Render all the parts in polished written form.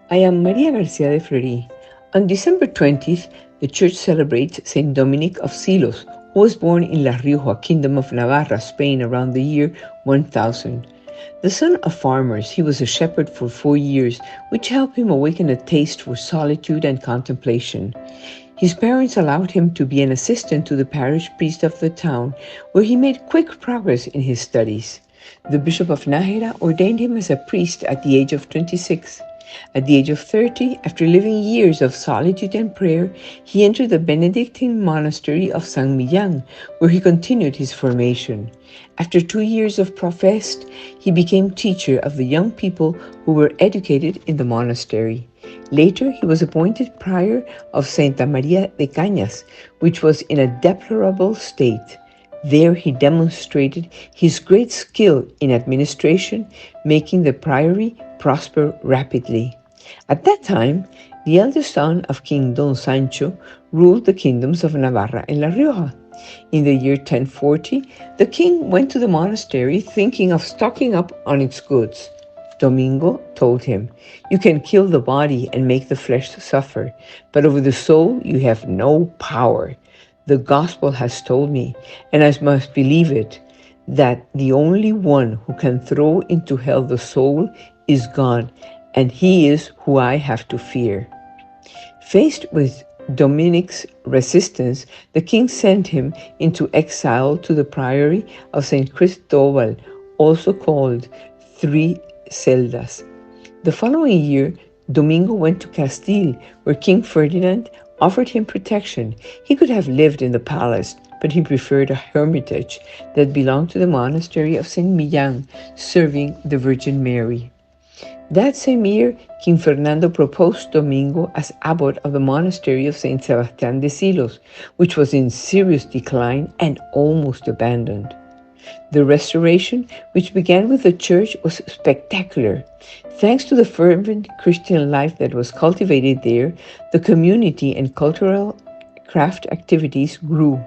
I am Maria Garcia de Fleury. On December 20th, the church celebrates Saint Dominic of Silos, who was born in La Rioja, Kingdom of Navarra, Spain, around the year 1000. The son of farmers, he was a shepherd for 4 years, which helped him awaken a taste for solitude and contemplation. His parents allowed him to be an assistant to the parish priest of the town, where he made quick progress in his studies. The Bishop of Nájera ordained him as a priest at the age of 26. At the age of 30, after living years of solitude and prayer, he entered the Benedictine monastery of San Millán, where he continued his formation. After 2 years of professed, he became teacher of the young people who were educated in the monastery. Later, he was appointed prior of Santa María de Cañas, which was in a deplorable state. There he demonstrated his great skill in administration, making the priory prosper rapidly. At that time, the eldest son of King Don Sancho ruled the kingdoms of Navarra and La Rioja. In the year 1040, the king went to the monastery thinking of stocking up on its goods. Domingo told him, "You can kill the body and make the flesh suffer, but over the soul you have no power. The gospel has told me, and I must believe it, that the only one who can throw into hell the soul is God, and he is who I have to fear." Faced with Dominic's resistance, the king sent him into exile to the priory of St. Cristobal, also called Three Celdas. The following year, Domingo went to Castile, where King Ferdinand offered him protection. He could have lived in the palace, but he preferred a hermitage that belonged to the monastery of Saint Millán, serving the Virgin Mary. That same year, King Fernando proposed Domingo as abbot of the monastery of Saint Sebastián de Silos, which was in serious decline and almost abandoned. The restoration, which began with the church, was spectacular. Thanks to the fervent Christian life that was cultivated there, the community and cultural craft activities grew.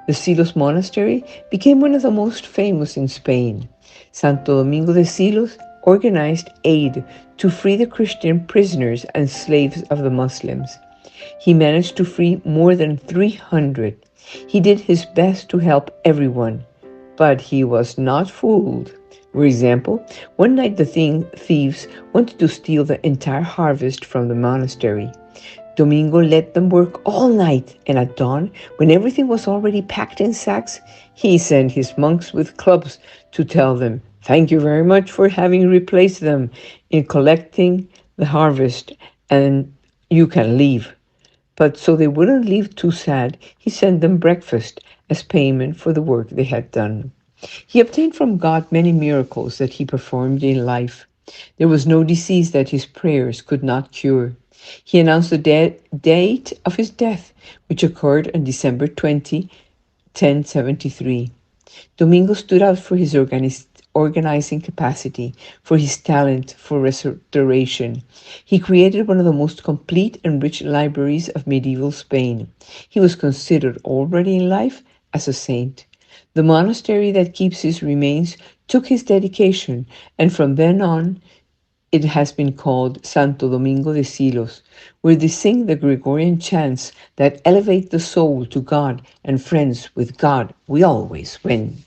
The Silos Monastery became one of the most famous in Spain. Santo Domingo de Silos organized aid to free the Christian prisoners and slaves of the Muslims. He managed to free more than 300. He did his best to help everyone, but he was not fooled. For example, one night the thieves wanted to steal the entire harvest from the monastery. Domingo let them work all night, and at dawn, when everything was already packed in sacks, he sent his monks with clubs to tell them, "Thank you very much for having replaced them in collecting the harvest, and you can leave." But so they wouldn't leave too sad, he sent them breakfast as payment for the work they had done. He obtained from God many miracles that he performed in life. There was no disease that his prayers could not cure. He announced the date of his death, which occurred on December 20, 1073. Domingo stood out for his organizing capacity, for his talent for restoration. He created one of the most complete and rich libraries of medieval Spain. He was considered already in life as a saint. The monastery that keeps his remains took his dedication, and from then on, it has been called Santo Domingo de Silos, where they sing the Gregorian chants that elevate the soul to God, and friends, with God we always win.